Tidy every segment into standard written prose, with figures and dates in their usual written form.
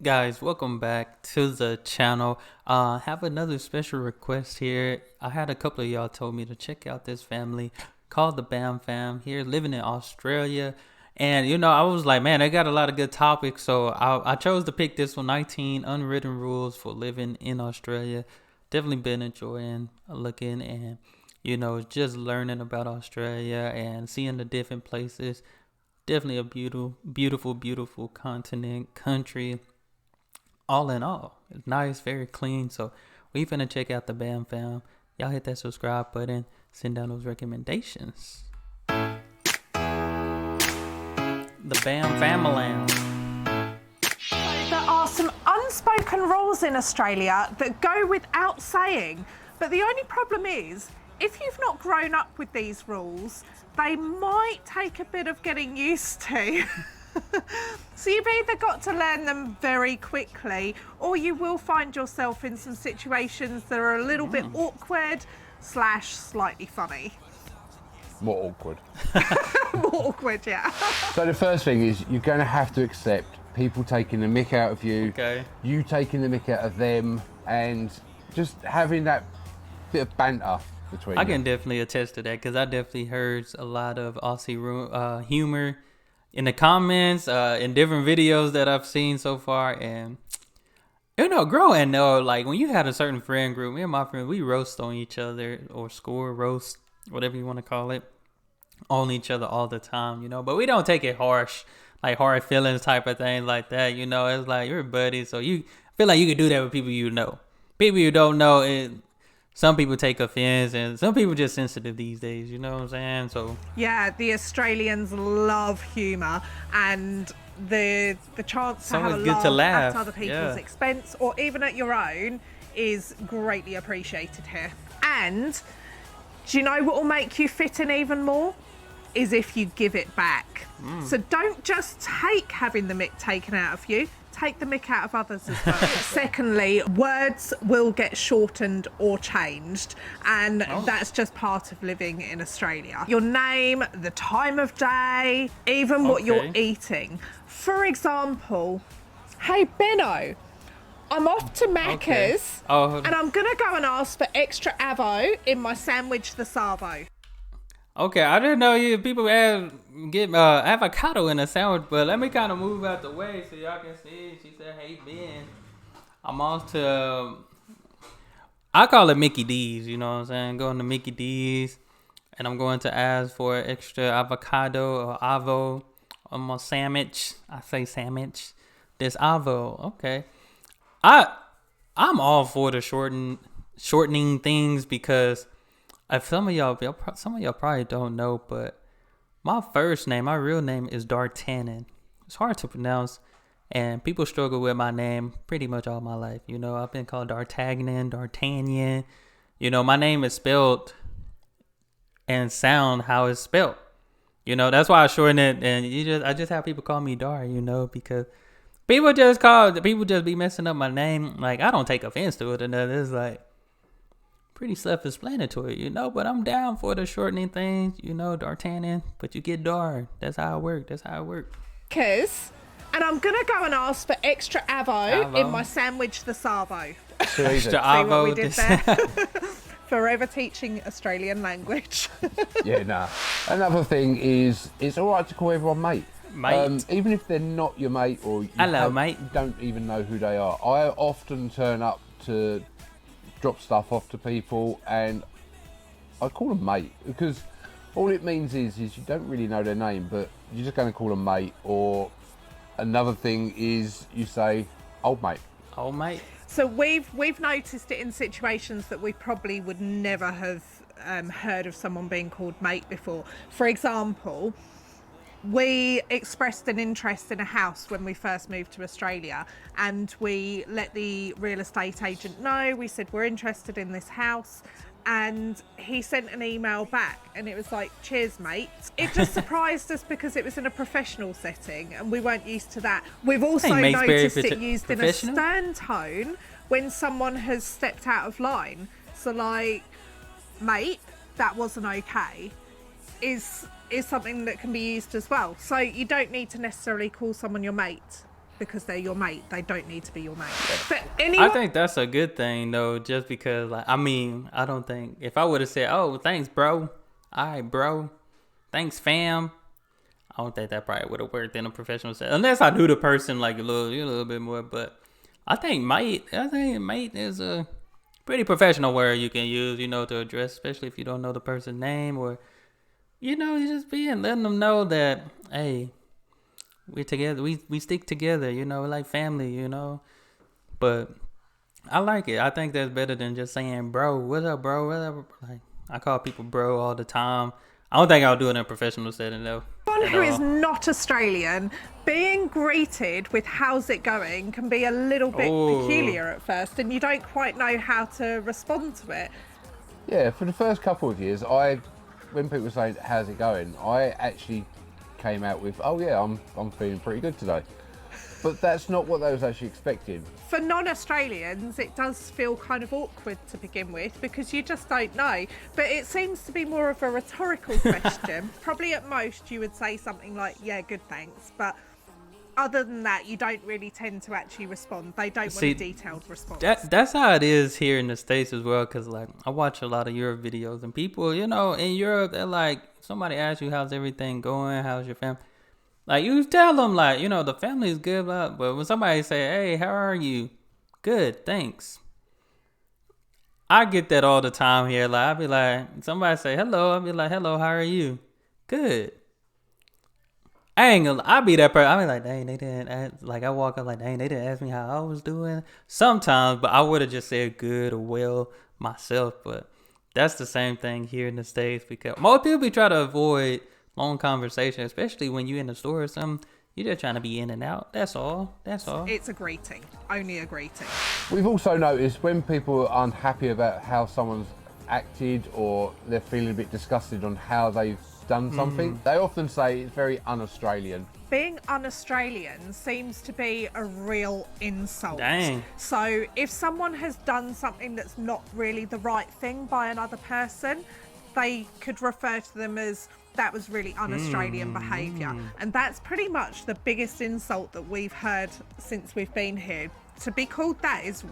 Guys, welcome back to the channel. Have another special request here. I had a couple of y'all told me to check out this family called the Bam Fam here, living in Australia. And I was like, man, they got a lot of good topics, so I chose to pick this one: 19 unwritten rules for living in Australia. Definitely been enjoying looking and just learning about Australia and seeing the different places. Definitely a beautiful continent, country. All in all, it's nice, very clean. So we finna check out the Bam Fam. Y'all hit that subscribe button, send down those recommendations. The Bam Famalam. There are some unspoken rules in Australia that go without saying, but the only problem is, if you've not grown up with these rules, they might take a bit of getting used to. So you've either got to learn them very quickly, or you will find yourself in some situations that are a little bit awkward / slightly funny. More awkward. More awkward, yeah. So the first thing is you're going to have to accept people taking the mick out of you, you taking the mick out of them, and just having that bit of banter between I can definitely attest to that, because I definitely heard a lot of Aussie humor in the comments, in different videos that I've seen so far. And growing up, like when you had a certain friend group, me and my friend, we roast on each other, or score roast, whatever you want to call it, on each other all the time, but we don't take it harsh, like hard feelings type of thing like that. It's like you're buddies, so you feel like you can do that with people people you don't know. Some people take offense, and some people just sensitive these days, you know what I'm saying? So yeah, the Australians love humour, and the chance to have a laugh at other people's expense, or even at your own, is greatly appreciated here. And do you know what will make you fit in even more? Is if you give it back. So don't just take having the mick taken out of you, take the mick out of others as well. Secondly, words will get shortened or changed, and that's just part of living in Australia. Your name, the time of day, even what you're eating. For example, hey Benno, I'm off to Macca's and I'm gonna go and ask for extra avo in my sandwich, the Savo. Okay, I didn't know people get avocado in a sandwich, but let me kind of move out the way so y'all can see. She said, hey, Ben, I'm off to, I call it Mickey D's, you know what I'm saying? Going to Mickey D's, and I'm going to ask for extra avocado or avo on my sandwich. I say sandwich. This avo, okay. I'm all for the shortening things, because if some of y'all probably don't know, but my real name is D'Artagnan. It's hard to pronounce, and people struggle with my name pretty much all my life. I've been called D'Artagnan. My name is spelled and sound how it's spelled. That's why I shorten it, and I just have people call me Dar. Because people just be messing up my name. Like, I don't take offense to it or nothing. It's like pretty self-explanatory, but I'm down for the shortening things, D'Artagnan, but you get Dar. That's how it works. And I'm gonna go and ask for extra avo in my sandwich, the Savo. Extra avo. See what we did there? Forever teaching Australian language. Yeah, nah. Another thing is, it's all right to call everyone mate. Mate. Even if they're not your mate, or mate. You don't even know who they are. I often turn up to drop stuff off to people, and I call them mate, because all it means is you don't really know their name, but you're just going to call them mate. Or another thing is you say old mate. Old mate. So we've noticed it in situations that we probably would never have heard of someone being called mate before. For example, we expressed an interest in a house when we first moved to Australia, and we let the real estate agent know. We said, we're interested in this house, and he sent an email back, and it was like, cheers mate. It just surprised us because it was in a professional setting and we weren't used to that. We've also noticed it used in a stern tone when someone has stepped out of line. So like, mate, that wasn't okay, is something that can be used as well. So you don't need to necessarily call someone your mate because they're your mate, they don't need to be your mate. But anyone... I think that's a good thing though, just because like I don't think if I would have said, "Oh, thanks, bro," "All right, bro," "Thanks, fam," I don't think that probably would have worked in a professional setting unless I knew the person like a little bit more. But I think mate is a pretty professional word you can use, to address, especially if you don't know the person's name or, you just letting them know that, hey, we're together, we stick together, we're like family, But I like it. I think that's better than just saying, bro, what's up, bro, whatever. Like, I call people bro all the time. I don't think I'll do it in a professional setting though. Someone who is not Australian, being greeted with "how's it going" can be a little bit peculiar at first, and you don't quite know how to respond to it. Yeah, for the first couple of years, when people were saying "how's it going," I actually came out with, "Oh yeah, I'm feeling pretty good today." But that's not what they was actually expecting. For non-Australians, it does feel kind of awkward to begin with because you just don't know. But it seems to be more of a rhetorical question. Probably at most you would say something like, "Yeah, good, thanks." But other than that, you don't really tend to actually respond. They don't want a detailed response. That's how it is here in the States as well, because like I watch a lot of Europe videos and people, in Europe, they're like, somebody asks you, "How's everything going? How's your family?" Like, you tell them, like, the family's good, but when somebody say, "Hey, how are you?" "Good, thanks." I get that all the time here. Like, I'll be like, somebody say hello, I'll be like, "Hello, how are you?" "Good." I'll be that person. I'll be like, "Dang, they didn't ask," like, I walk up like, "Dang, they didn't ask me how I was doing." Sometimes, but I would have just said good or well myself. But that's the same thing here in the States, because most people try to avoid long conversation, especially when you're in the store or something. You're just trying to be in and out. That's all. It's a greeting. Only a greeting. We've also noticed when people are unhappy about how someone's acted or they're feeling a bit disgusted on how they've done something, they often say it's very un-Australian. Being un-Australian seems to be a real insult. Dang. So if someone has done something that's not really the right thing by another person, they could refer to them as, "That was really un-Australian behaviour." And that's pretty much the biggest insult that we've heard since we've been here. To be called that is,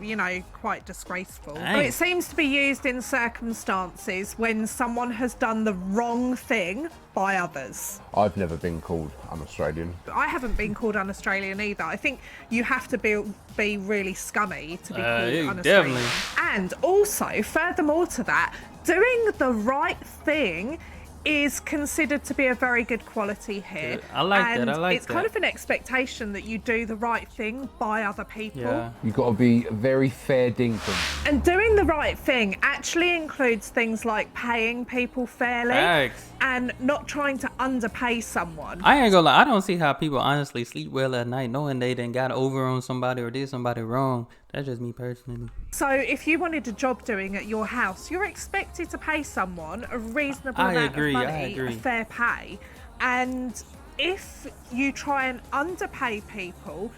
quite disgraceful. Dang. But it seems to be used in circumstances when someone has done the wrong thing by others. I've never been called un-Australian. I haven't been called un-Australian either. I think you have to be really scummy to be called un-Australian. Definitely. And also, furthermore to that, doing the right thing is considered to be a very good quality here. Good. I like that. It's kind of an expectation that you do the right thing by other people. Yeah. You've got to be very fair dinkum. And doing the right thing actually includes things like paying people fairly. Thanks. And not trying to underpay someone. I ain't gonna lie, I don't see how people honestly sleep well at night knowing they done got over on somebody or did somebody wrong. That's just me personally. So if you wanted a job doing at your house, you're expected to pay someone a reasonable amount of money, a fair pay. And if you try and underpay people,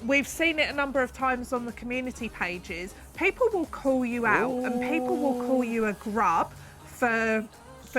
we've seen it a number of times on the community pages, people will call you out and people will call you a grub for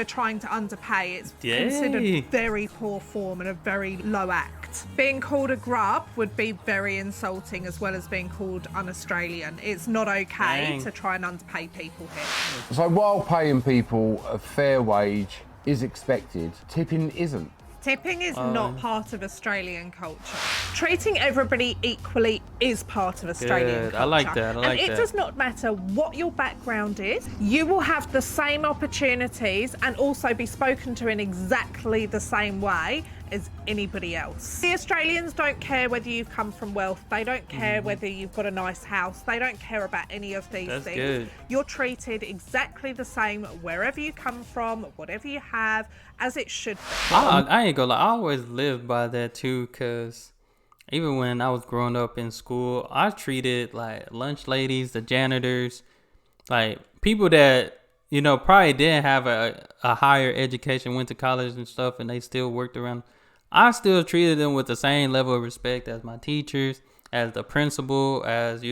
trying to underpay. It's considered very poor form and a very low act. Being called a grub would be very insulting, as well as being called un-Australian. It's not okay to try and underpay people here. So while paying people a fair wage is expected, tipping isn't. Tipping is not part of Australian culture. Treating everybody equally is part of Australian culture. I like that. And it does not matter what your background is. You will have the same opportunities and also be spoken to in exactly the same way as anybody else. The Australians don't care whether you've come from wealth. They don't care whether you've got a nice house. They don't care about any of these things. Good. You're treated exactly the same wherever you come from, whatever you have, as it should be. I ain't gonna lie, I always lived by that too, because even when I was growing up in school, I treated like lunch ladies, the janitors, like people that, probably didn't have a higher education, went to college and stuff, and they still worked around. I still treated them with the same level of respect as my teachers, as the principal, as,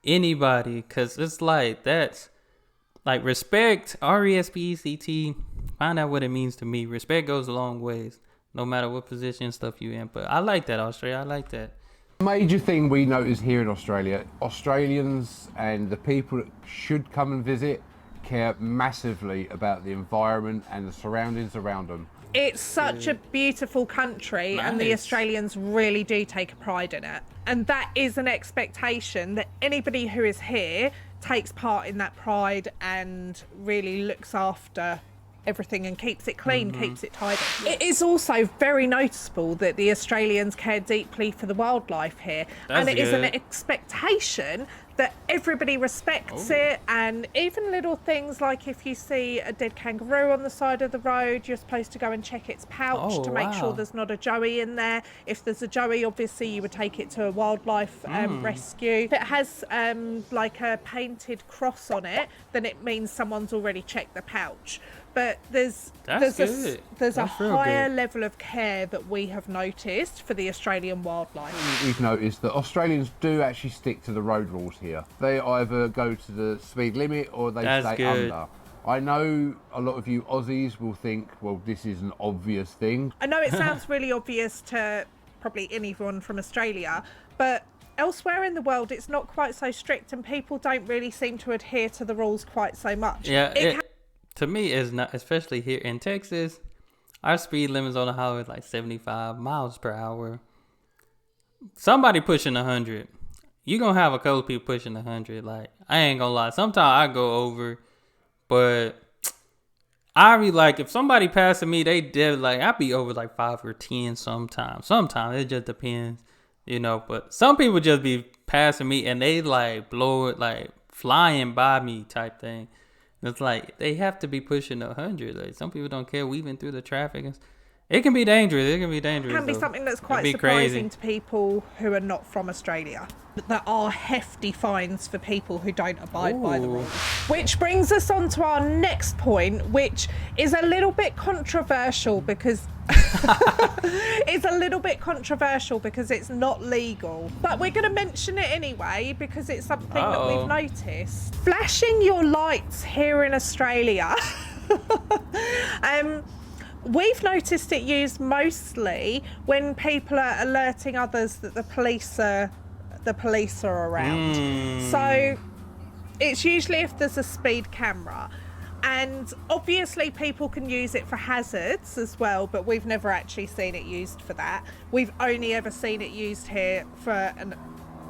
anybody. Because it's like, that's, like, respect, RESPECT, find out what it means to me. Respect goes a long ways, no matter what position and stuff you're in. But I like that, Australia. I like that. Major thing we notice here in Australia, Australians and the people that should come and visit care massively about the environment and the surroundings around them. It's such a beautiful country, and the Australians really do take a pride in it. And that is an expectation that anybody who is here takes part in that pride and really looks after everything and keeps it clean, keeps it tidy. It is also very noticeable that the Australians care deeply for the wildlife here. And it is an expectation that everybody respects it, and even little things like if you see a dead kangaroo on the side of the road, you're supposed to go and check its pouch to make sure there's not a joey in there. If there's a joey, obviously you would take it to a wildlife rescue. If it has like a painted cross on it, then it means someone's already checked the pouch. But there's a higher level of care that we have noticed for the Australian wildlife. We've noticed that Australians do actually stick to the road rules here. They either go to the speed limit or they stay under. I know a lot of you Aussies will think, well, this is an obvious thing. I know it sounds really obvious to probably anyone from Australia, but elsewhere in the world it's not quite so strict, and people don't really seem to adhere to the rules quite so much. Yeah, to me, it's not, especially here in Texas, our speed limits on the highway is like 75 miles per hour. Somebody pushing 100. You're going to have a couple of people pushing 100. Like, I ain't going to lie. Sometimes I go over, but I be like, if somebody passing me, they did like, I be over like 5 or 10 sometimes. Sometimes it just depends, you know, but some people just be passing me and they like blow it, like flying by me type thing. It's like they have to be pushing 100. Like, some people don't care weaving through the traffic. It can be dangerous. It can be something that's quite surprising to people who are not from Australia. There are hefty fines for people who don't abide by the rules. Which brings us on to our next point, which is a little bit controversial because it's not legal. But we're going to mention it anyway because it's something that we've noticed. Flashing your lights here in Australia. We've noticed it used mostly when people are alerting others that the police are around. So it's usually if there's a speed camera, and obviously people can use it for hazards as well, but we've never actually seen it used for that. We've only ever seen it used here for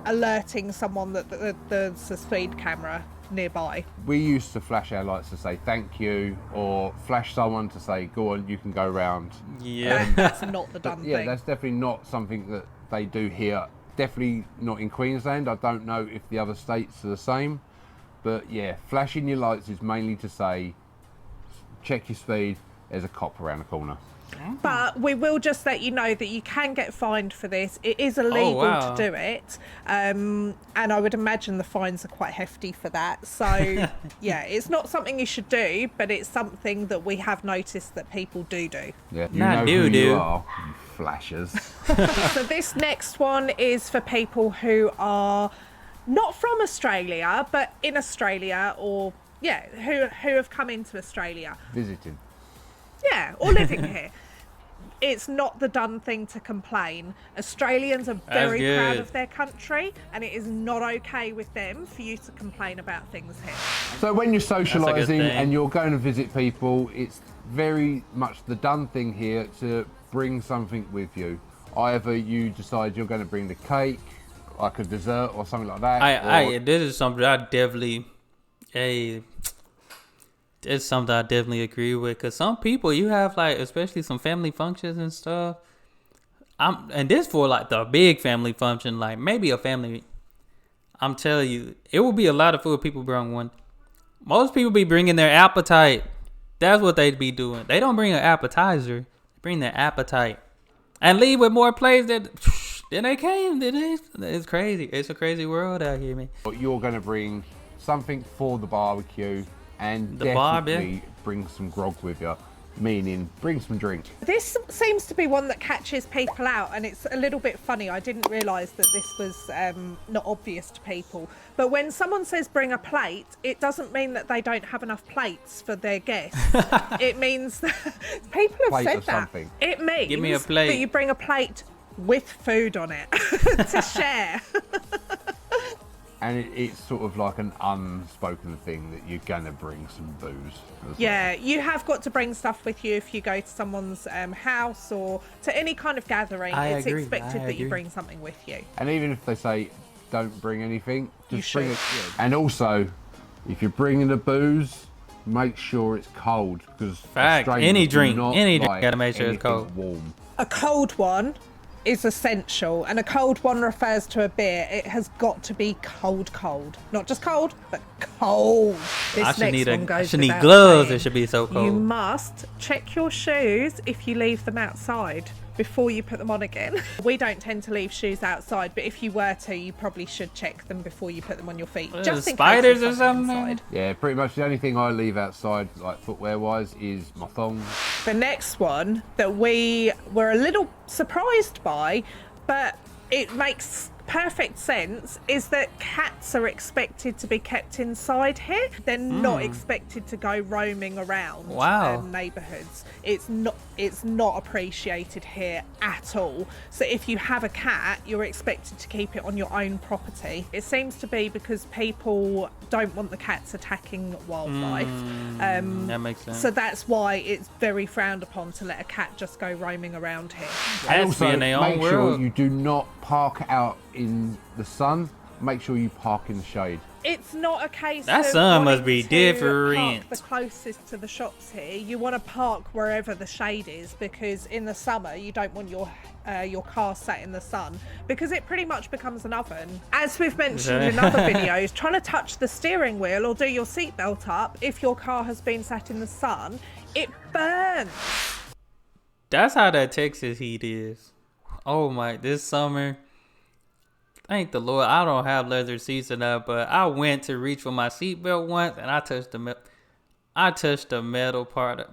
alerting someone that there's a speed camera nearby. We used to flash our lights to say thank you, or flash someone to say go on, you can go round. Yeah. That's not the done thing. Yeah, that's definitely not something that they do here. Definitely not in Queensland. I don't know if the other states are the same, but yeah, flashing your lights is mainly to say check your speed, there's a cop around the corner. But we will just let you know that you can get fined for this. It is illegal to do it, and I would imagine the fines are quite hefty for that. So yeah, it's not something you should do, but it's something that we have noticed that people do. Yeah, you know who you are, you flashers. So this next one is for people who are not from Australia, but in Australia, or who have come into Australia. Visiting. Yeah, or living here. It's not the done thing to complain. Australians are very proud of their country, and it is not okay with them for you to complain about things here. So when you're socialising and you're going to visit people, it's very much the done thing here to bring something with you. Either you decide you're going to bring the cake, like a dessert or something like that. This is something I definitely... It's something I definitely agree with, because some people, you have like, especially some family functions and stuff. And this for like the big family function, like maybe a family. I'm telling you, it will be a lot of food people bring one. Most people be bringing their appetite. That's what they be doing. They don't bring an appetizer. They bring their appetite and leave with more plates than they came. It's crazy. It's a crazy world out here, man. You're going to bring something for the barbecue. And definitely bring some grog with you, meaning bring some drink. This seems to be one that catches people out, and it's a little bit funny. I didn't realise that this was not obvious to people. But when someone says bring a plate, it doesn't mean that they don't have enough plates for their guests. It means that people have said that. It means give me a plate. That you bring a plate with food on it to share. And it's sort of like an unspoken thing that you're gonna bring some booze. Yeah, you have got to bring stuff with you if you go to someone's house or to any kind of gathering. It's expected that you bring something with you. And even if they say don't bring anything, just bring it. should. And also, if you're bringing the booze, make sure it's cold, because any drink gotta make sure it's cold. Warm. A cold one is essential, and a cold one refers to a beer. It has got to be cold, not just cold, but cold. This I should next need gloves. It should be so cold. You must check your shoes if you leave them outside before you put them on again. We don't tend to leave shoes outside, but if you were to, you probably should check them before you put them on your feet. Just in spiders case or something. inside. Yeah, pretty much the only thing I leave outside, like footwear wise, is my thongs. The next one that we were a little surprised by, but it makes perfect sense, is that cats are expected to be kept inside here. They're not expected to go roaming around neighbourhoods. It's not appreciated here at all. So if you have a cat, you're expected to keep it on your own property. It seems to be because people don't want the cats attacking wildlife. That makes sense. So that's why it's very frowned upon to let a cat just go roaming around here. And also, make sure you do not park out in the sun. Make sure you park in the shade. It's not a case that of sun must be wanting to different. Park the closest to the shops here. You want to park wherever the shade is, because in the summer you don't want your car sat in the sun, because it pretty much becomes an oven. As we've mentioned in other videos, trying to touch the steering wheel or do your seatbelt up if your car has been sat in the sun, it burns. That's how that Texas heat is. Oh my, this summer, thank the Lord, I don't have leather seats enough, but I went to reach for my seatbelt once and I touched the metal part.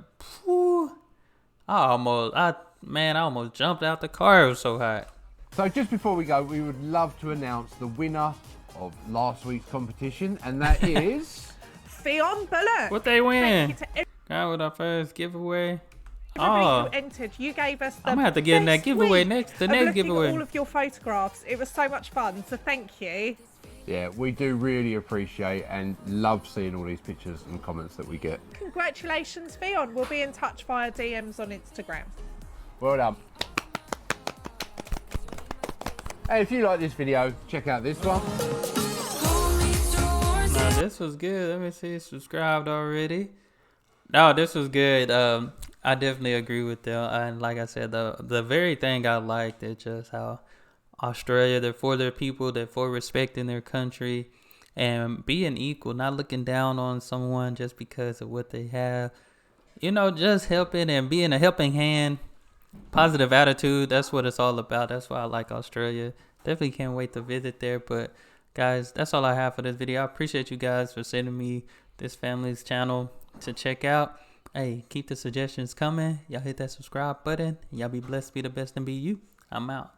I almost jumped out the car. It was so hot. So just before we go, we would love to announce the winner of last week's competition, and that is Fionn Bullock. What they win? Got with our first giveaway. You entered. You gave us the I'm gonna have to get in that giveaway next. The next giveaway. All of your photographs. It was so much fun. So thank you. Yeah, we do really appreciate and love seeing all these pictures and comments that we get. Congratulations, Fionn. We'll be in touch via DMs on Instagram. Well done. Hey, if you like this video, check out this one. Now, this was good. Let me see. Subscribed already. No, this was good. I definitely agree with them. And like I said, the very thing I liked is just how Australia, they're for their people, they're for respecting their country and being equal, not looking down on someone just because of what they have. You know, just helping and being a helping hand, positive attitude. That's what it's all about. That's why I like Australia. Definitely can't wait to visit there. But guys, that's all I have for this video. I appreciate you guys for sending me this family's channel to check out. Hey, keep the suggestions coming. Y'all hit that subscribe button. Y'all be blessed, be the best, and be you. I'm out.